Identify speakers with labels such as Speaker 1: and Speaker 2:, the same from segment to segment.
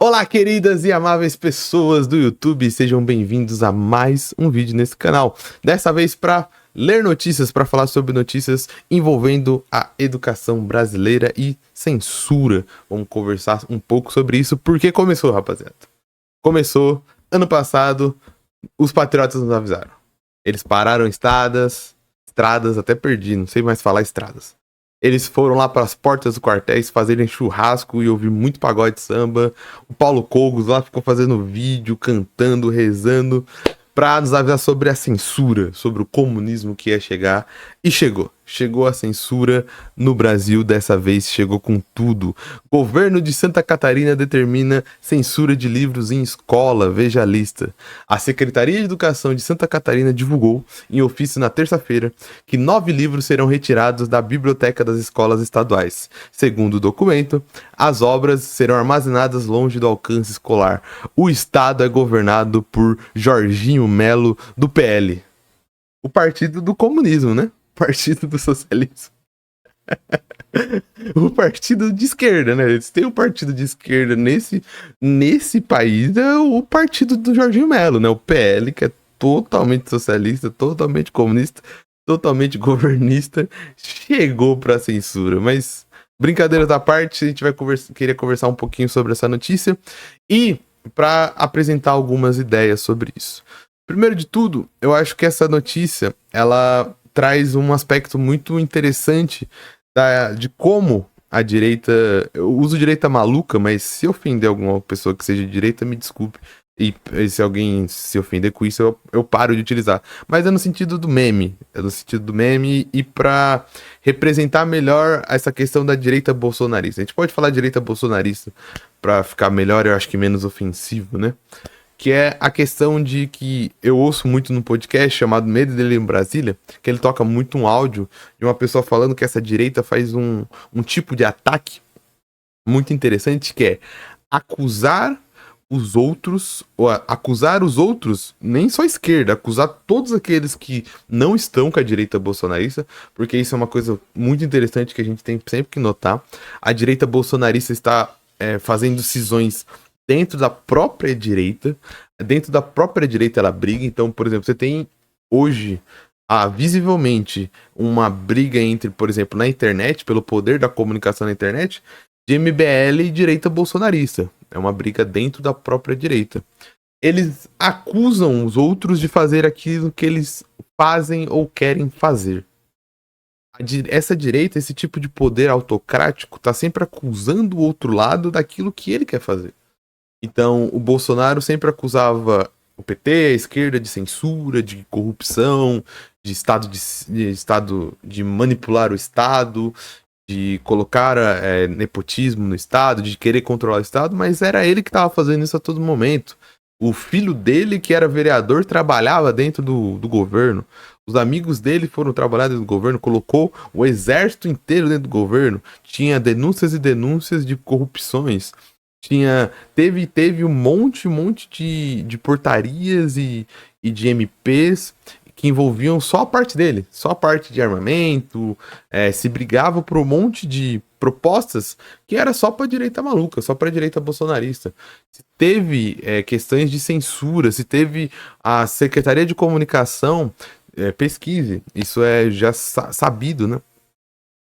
Speaker 1: Olá, queridas e amáveis pessoas do YouTube, sejam bem-vindos a mais um vídeo nesse canal. Dessa vez para ler notícias, para falar sobre notícias envolvendo a educação brasileira e censura. Vamos conversar um pouco sobre isso, porque começou, rapaziada. Começou ano passado, os patriotas nos avisaram. Eles pararam estradas, até perdi, não sei mais falar estradas. Eles foram lá para as portas do quartéis fazerem churrasco e ouvir muito pagode de samba. O Paulo Cogos lá ficou fazendo vídeo, cantando, rezando, para nos avisar sobre a censura, sobre o comunismo que ia chegar. E chegou. Chegou a censura no Brasil, dessa vez chegou com tudo. Governo de Santa Catarina determina censura de livros em escola, veja a lista. A Secretaria de Educação de Santa Catarina divulgou, em ofício na terça-feira, que 9 livros serão retirados da biblioteca das escolas estaduais. Segundo o documento, as obras serão armazenadas longe do alcance escolar. O estado é governado por Jorginho Melo, do PL. O partido do comunismo, né? Partido do socialismo. O partido de esquerda, né? Eles têm um partido de esquerda nesse país, é o partido do Jorginho Melo, né? O PL, que é totalmente socialista, totalmente comunista, totalmente governista, chegou pra censura. Mas, brincadeiras à parte, a gente queria conversar um pouquinho sobre essa notícia e para apresentar algumas ideias sobre isso. Primeiro de tudo, eu acho que essa notícia, ela traz um aspecto muito interessante de como a direita... Eu uso direita maluca, mas se ofender alguma pessoa que seja de direita, me desculpe. E se alguém se ofender com isso, eu paro de utilizar. Mas é no sentido do meme. É no sentido do meme e pra representar melhor essa questão da direita bolsonarista. A gente pode falar direita bolsonarista pra ficar melhor, eu acho que menos ofensivo, né? Que é a questão de que eu ouço muito num podcast chamado Medo dele em Brasília, que ele toca muito um áudio de uma pessoa falando que essa direita faz um tipo de ataque muito interessante, que é acusar os outros, nem só a esquerda, acusar todos aqueles que não estão com a direita bolsonarista, porque isso é uma coisa muito interessante que a gente tem sempre que notar. A direita bolsonarista está fazendo cisões dentro da própria direita ela briga. Então, por exemplo, você tem hoje visivelmente uma briga entre, por exemplo, na internet, pelo poder da comunicação na internet, de MBL e direita bolsonarista. É uma briga dentro da própria direita. Eles acusam os outros de fazer aquilo que eles fazem ou querem fazer. Essa direita, esse tipo de poder autocrático, tá sempre acusando o outro lado daquilo que ele quer fazer. Então, o Bolsonaro sempre acusava o PT, a esquerda, de censura, de corrupção, de manipular o Estado, de colocar nepotismo no Estado, de querer controlar o Estado, mas era ele que estava fazendo isso a todo momento. O filho dele, que era vereador, trabalhava dentro do governo. Os amigos dele foram trabalhar dentro do governo, colocou o exército inteiro dentro do governo. Tinha denúncias e denúncias de corrupções. Teve um monte de portarias e de MPs que envolviam só a parte dele, só a parte de armamento, se brigava por um monte de propostas que era só pra direita maluca, só pra direita bolsonarista. Se teve questões de censura, se teve a Secretaria de Comunicação, pesquise, isso é já sabido, né?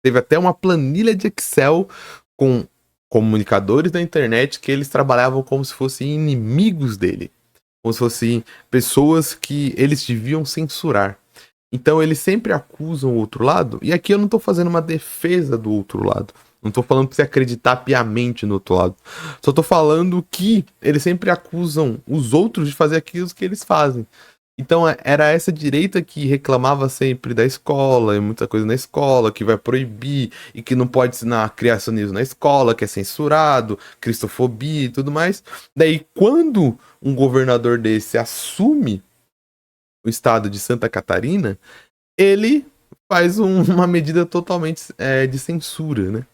Speaker 1: Teve até uma planilha de Excel com comunicadores da internet que eles trabalhavam como se fossem inimigos dele. Como se fossem pessoas que eles deviam censurar. Então eles sempre acusam o outro lado. E aqui eu não tô fazendo uma defesa do outro lado. Não tô falando pra você acreditar piamente no outro lado. Só tô falando que eles sempre acusam os outros de fazer aquilo que eles fazem. Então era essa direita que reclamava sempre da escola, e muita coisa na escola, que vai proibir, e que não pode ensinar criacionismo na escola, que é censurado, cristofobia e tudo mais. Daí, quando um governador desse assume o estado de Santa Catarina, ele faz uma medida totalmente de censura, né?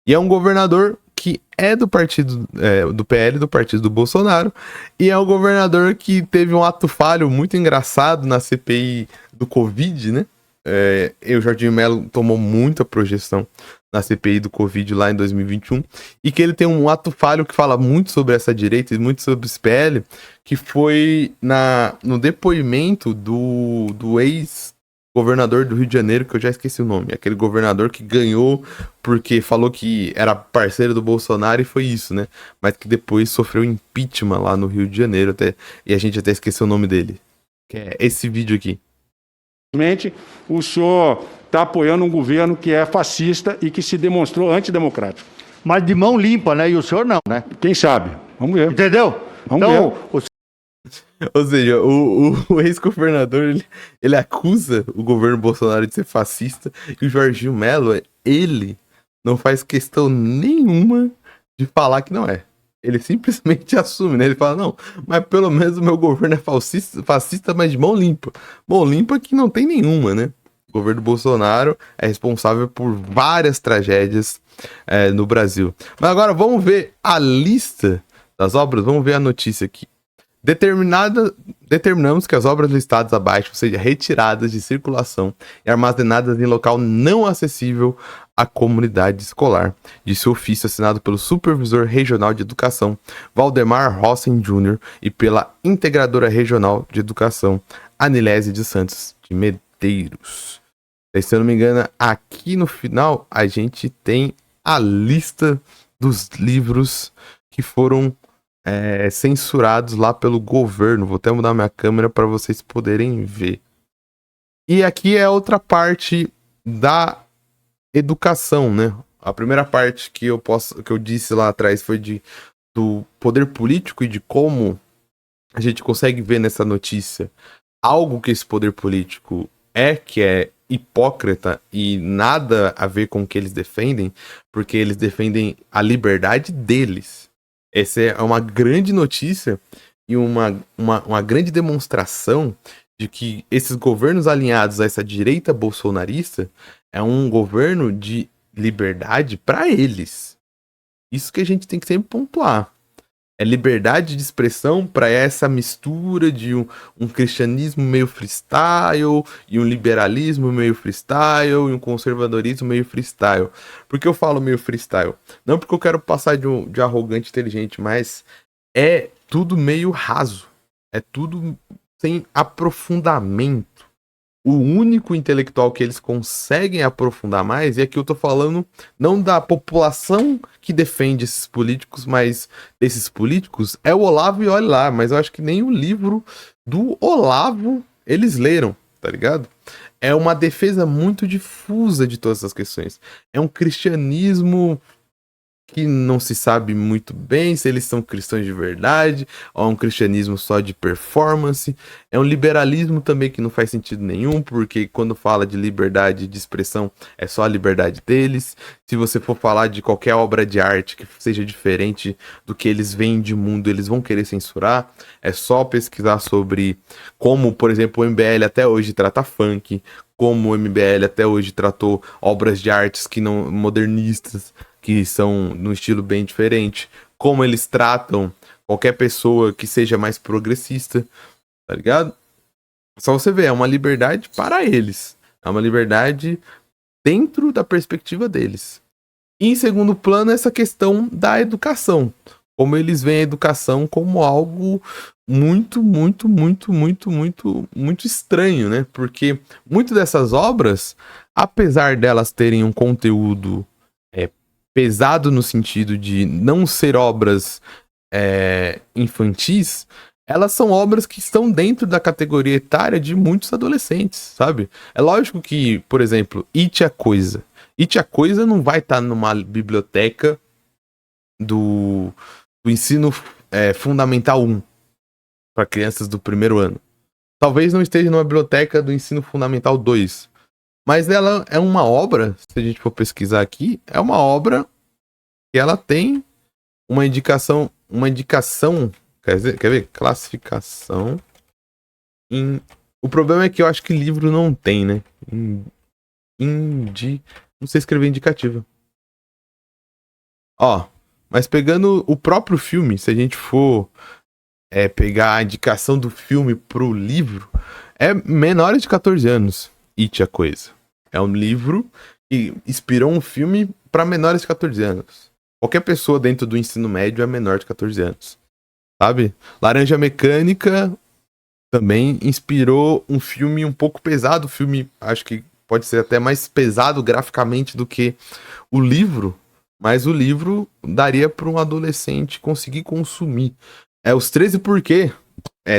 Speaker 1: E é um governador que é do partido do PL, do partido do Bolsonaro, e é um governador que teve um ato falho muito engraçado na CPI do Covid, né? O Jorginho Melo tomou muita projeção na CPI do Covid lá em 2021, e que ele tem um ato falho que fala muito sobre essa direita e muito sobre esse PL, que foi no depoimento do ex-governador do Rio de Janeiro, que eu já esqueci o nome, aquele governador que ganhou porque falou que era parceiro do Bolsonaro e foi isso, né? Mas que depois sofreu impeachment lá no Rio de Janeiro, e a gente até esqueceu o nome dele, que é esse vídeo aqui.
Speaker 2: O senhor está apoiando um governo que é fascista e que se demonstrou antidemocrático.
Speaker 3: Mas de mão limpa, né? E o senhor não, né?
Speaker 2: Quem sabe? Vamos ver.
Speaker 3: Entendeu?
Speaker 2: Vamos
Speaker 3: então,
Speaker 2: ver.
Speaker 1: Ou seja, o ex-governador, ele acusa o governo Bolsonaro de ser fascista, e o Jorginho Melo, ele não faz questão nenhuma de falar que não é. Ele simplesmente assume, né? Ele fala, não, mas pelo menos o meu governo é fascista, mas de mão limpa. Mão limpa que não tem nenhuma, né? O governo Bolsonaro é responsável por várias tragédias no Brasil. Mas agora vamos ver a lista das obras, vamos ver a notícia aqui. Determinamos que as obras listadas abaixo sejam retiradas de circulação e armazenadas em local não acessível à comunidade escolar, disse o ofício assinado pelo Supervisor Regional de Educação, Valdemar Rossen Jr., e pela Integradora Regional de Educação, Anilese de Santos de Medeiros. E, se eu não me engano, aqui no final a gente tem a lista dos livros que foram censurados lá pelo governo. Vou até mudar minha câmera para vocês poderem ver. E aqui é outra parte da educação, né? A primeira parte que eu disse lá atrás foi do poder político e de como a gente consegue ver nessa notícia algo que esse poder político que é hipócrita e nada a ver com o que eles defendem, porque eles defendem a liberdade deles. Essa é uma grande notícia e uma grande demonstração de que esses governos alinhados a essa direita bolsonarista é um governo de liberdade para eles. Isso que a gente tem que sempre pontuar. É liberdade de expressão para essa mistura de um cristianismo meio freestyle e um liberalismo meio freestyle e um conservadorismo meio freestyle. Por que eu falo meio freestyle? Não porque eu quero passar de arrogante inteligente, mas é tudo meio raso. É tudo sem aprofundamento. O único intelectual que eles conseguem aprofundar mais, e aqui eu tô falando não da população que defende esses políticos, mas desses políticos, é o Olavo e olha lá, mas eu acho que nem o livro do Olavo eles leram, tá ligado? É uma defesa muito difusa de todas essas questões. É um cristianismo que não se sabe muito bem se eles são cristãos de verdade, ou é um cristianismo só de performance. É um liberalismo também que não faz sentido nenhum, porque quando fala de liberdade de expressão, é só a liberdade deles. Se você for falar de qualquer obra de arte que seja diferente do que eles veem de mundo, eles vão querer censurar. É só pesquisar sobre como, por exemplo, o MBL até hoje trata funk, como o MBL até hoje tratou obras de artes que não modernistas, que são num estilo bem diferente, como eles tratam qualquer pessoa que seja mais progressista, tá ligado? Só você ver, é uma liberdade para eles, é uma liberdade dentro da perspectiva deles. E em segundo plano, essa questão da educação, como eles veem a educação como algo muito, muito, muito, muito, muito, muito estranho, né? Porque muitas dessas obras, apesar delas terem um conteúdo pesado no sentido de não ser obras infantis, elas são obras que estão dentro da categoria etária de muitos adolescentes, sabe? É lógico que, por exemplo, It a Coisa. It a Coisa não vai estar numa biblioteca do ensino fundamental 1 para crianças do primeiro ano. Talvez não esteja numa biblioteca do ensino fundamental 2. Mas ela é uma obra, se a gente for pesquisar aqui, é uma obra que ela tem uma indicação, quer ver? Classificação. O problema é que eu acho que livro não tem, né? Não sei escrever indicativa. Ó, mas pegando o próprio filme, se a gente for pegar a indicação do filme pro livro, é menores de 14 anos. It a Coisa. É um livro que inspirou um filme para menores de 14 anos. Qualquer pessoa dentro do ensino médio é menor de 14 anos. Sabe? Laranja Mecânica também inspirou um filme um pouco pesado. O filme, acho que pode ser até mais pesado graficamente do que o livro. Mas o livro daria para um adolescente conseguir consumir. Os 13 Porquê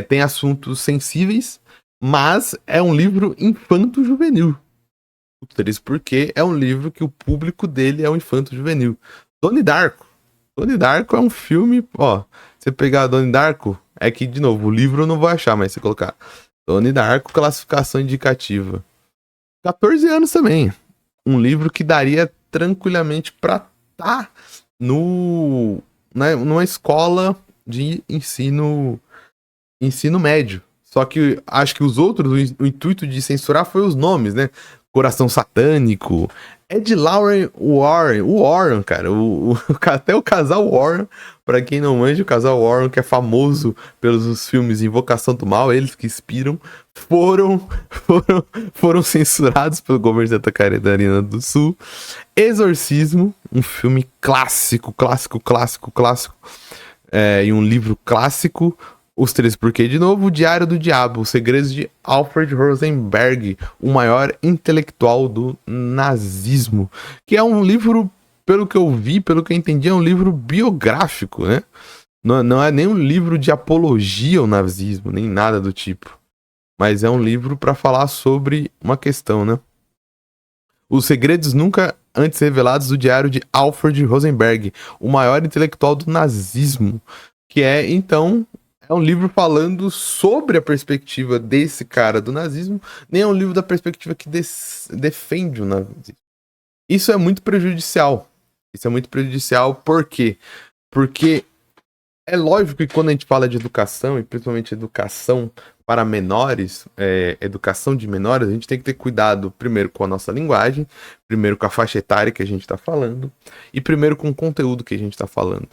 Speaker 1: tem assuntos sensíveis, mas é um livro infanto-juvenil. O 13 Porquê é um livro que o público dele é um infanto-juvenil. Donnie Darko. Donnie Darko é um filme, ó, você pegar Donnie Darko, é que, de novo, o livro eu não vou achar, mas se colocar Donnie Darko, classificação indicativa. 14 anos também. Um livro que daria tranquilamente pra estar numa escola de ensino médio. Só que acho que os outros, o intuito de censurar foi os nomes, né? Coração Satânico, Ed Lauren Warren, o Warren, cara, até o casal Warren, pra quem não manja, o casal Warren, que é famoso pelos filmes Invocação do Mal, eles que inspiram, foram censurados pelo governo de Santa Catarina do Sul. Exorcismo, um filme clássico, e um livro clássico. Os 13 Porquê, de novo, o Diário do Diabo, Os Segredos de Alfred Rosenberg, o maior intelectual do nazismo, que é um livro, pelo que eu vi, pelo que eu entendi, é um livro biográfico, né? Não é nem um livro de apologia ao nazismo, nem nada do tipo, mas é um livro para falar sobre uma questão, né? Os Segredos Nunca Antes Revelados do Diário de Alfred Rosenberg, o maior intelectual do nazismo, que é, então... É um livro falando sobre a perspectiva desse cara do nazismo, nem é um livro da perspectiva que defende o nazismo. Isso é muito prejudicial. Por quê? Porque é lógico que quando a gente fala de educação, e principalmente educação para menores, educação de menores, a gente tem que ter cuidado primeiro com a nossa linguagem, primeiro com a faixa etária que a gente está falando, e primeiro com o conteúdo que a gente está falando.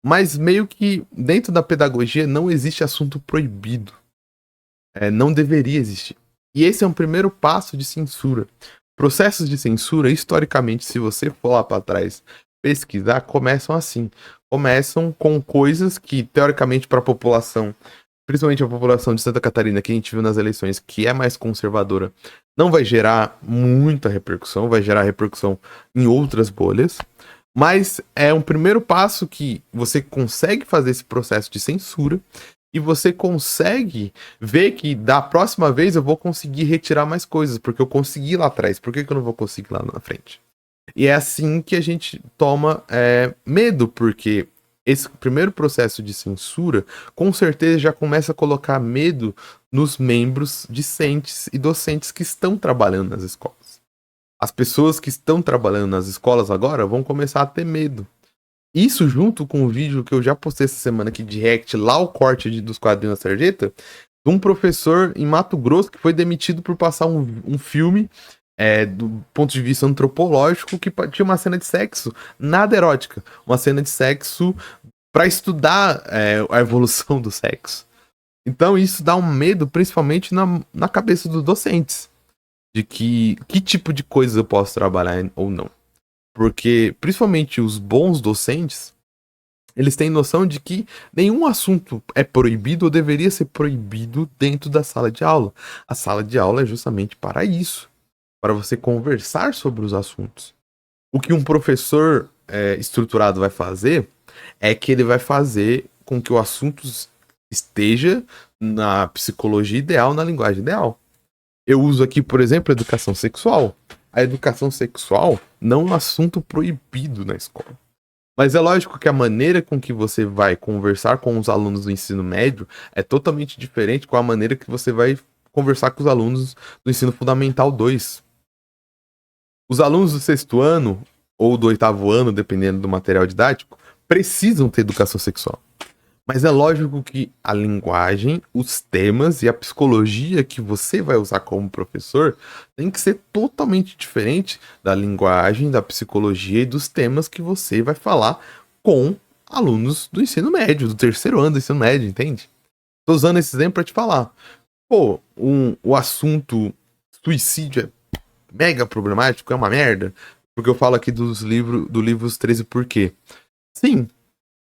Speaker 1: Mas meio que dentro da pedagogia não existe assunto proibido. Não deveria existir. E esse é um primeiro passo de censura. Processos de censura, historicamente, se você for lá para trás pesquisar, começam assim. Começam com coisas que, teoricamente, para a população, principalmente a população de Santa Catarina, que a gente viu nas eleições, que é mais conservadora, não vai gerar muita repercussão, vai gerar repercussão em outras bolhas. Mas é um primeiro passo que você consegue fazer esse processo de censura e você consegue ver que da próxima vez eu vou conseguir retirar mais coisas, porque eu consegui lá atrás, por que eu não vou conseguir lá na frente? E é assim que a gente toma medo, porque esse primeiro processo de censura com certeza já começa a colocar medo nos membros discentes e docentes que estão trabalhando nas escolas. As pessoas que estão trabalhando nas escolas agora vão começar a ter medo. Isso junto com o vídeo que eu já postei essa semana aqui de react, lá o corte dos quadrinhos da Sarjeta, de um professor em Mato Grosso que foi demitido por passar um filme do ponto de vista antropológico que tinha uma cena de sexo nada erótica. Uma cena de sexo para estudar a evolução do sexo. Então isso dá um medo principalmente na cabeça dos docentes. De que tipo de coisas eu posso trabalhar ou não. Porque, principalmente os bons docentes, eles têm noção de que nenhum assunto é proibido ou deveria ser proibido dentro da sala de aula. A sala de aula é justamente para isso. Para você conversar sobre os assuntos. O que um professor estruturado vai fazer é que ele vai fazer com que o assunto esteja na psicologia ideal, na linguagem ideal. Eu uso aqui, por exemplo, a educação sexual. A educação sexual não é um assunto proibido na escola. Mas é lógico que a maneira com que você vai conversar com os alunos do ensino médio é totalmente diferente com a maneira que você vai conversar com os alunos do ensino fundamental 2. Os alunos do 6º ano ou do 8º ano, dependendo do material didático, precisam ter educação sexual. Mas é lógico que a linguagem, os temas e a psicologia que você vai usar como professor tem que ser totalmente diferente da linguagem, da psicologia e dos temas que você vai falar com alunos do ensino médio, do 3º ano do ensino médio, entende? Tô usando esse exemplo para te falar. Pô, o assunto suicídio é mega problemático, é uma merda. Porque eu falo aqui do livro Os 13 Porquê. Sim,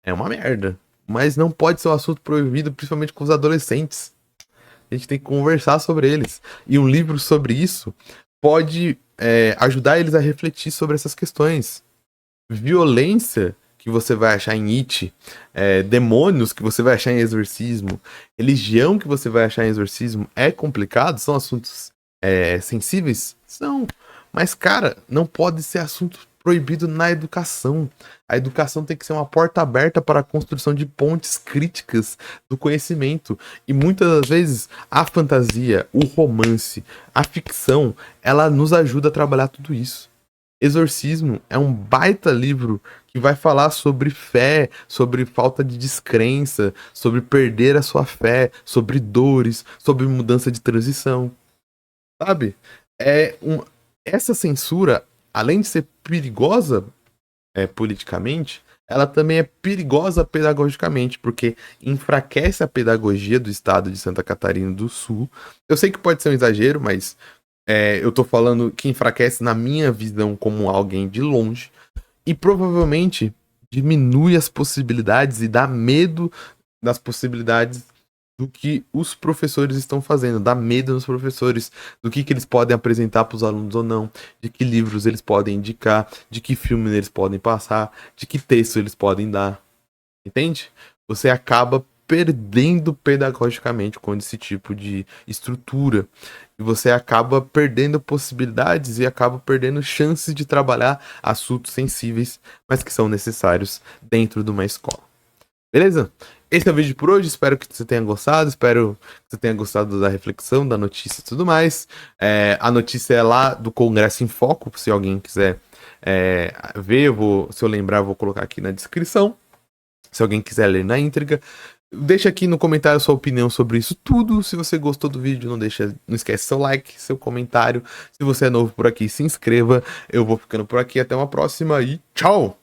Speaker 1: é uma merda. Mas não pode ser um assunto proibido, principalmente com os adolescentes. A gente tem que conversar sobre eles. E um livro sobre isso pode ajudar eles a refletir sobre essas questões. Violência que você vai achar em It, demônios que você vai achar em Exorcismo, religião que você vai achar em Exorcismo, é complicado? São assuntos sensíveis? São. Mas, cara, não pode ser assunto proibido na educação. A educação tem que ser uma porta aberta para a construção de pontes críticas do conhecimento. E muitas das vezes a fantasia, o romance, a ficção, ela nos ajuda a trabalhar tudo isso. Exorcismo é um baita livro que vai falar sobre fé, sobre falta de descrença, sobre perder a sua fé, sobre dores, sobre mudança de transição. Sabe? Essa censura, além de ser perigosa politicamente, ela também é perigosa pedagogicamente, porque enfraquece a pedagogia do estado de Santa Catarina do Sul. Eu sei que pode ser um exagero, mas eu tô falando que enfraquece na minha visão como alguém de longe, e provavelmente diminui as possibilidades e dá medo das possibilidades do que os professores estão fazendo, dá medo nos professores, do que eles podem apresentar para os alunos ou não, de que livros eles podem indicar, de que filme eles podem passar, de que texto eles podem dar. Entende? Você acaba perdendo pedagogicamente com esse tipo de estrutura. E você acaba perdendo possibilidades e acaba perdendo chances de trabalhar assuntos sensíveis, mas que são necessários dentro de uma escola. Beleza? Esse é o vídeo por hoje, espero que você tenha gostado, espero que você tenha gostado da reflexão, da notícia e tudo mais. A notícia é lá do Congresso em Foco, se alguém quiser ver, se eu lembrar, eu vou colocar aqui na descrição. Se alguém quiser ler na íntegra, deixa aqui no comentário a sua opinião sobre isso tudo. Se você gostou do vídeo, não esquece seu like, seu comentário. Se você é novo por aqui, se inscreva. Eu vou ficando por aqui, até uma próxima e tchau!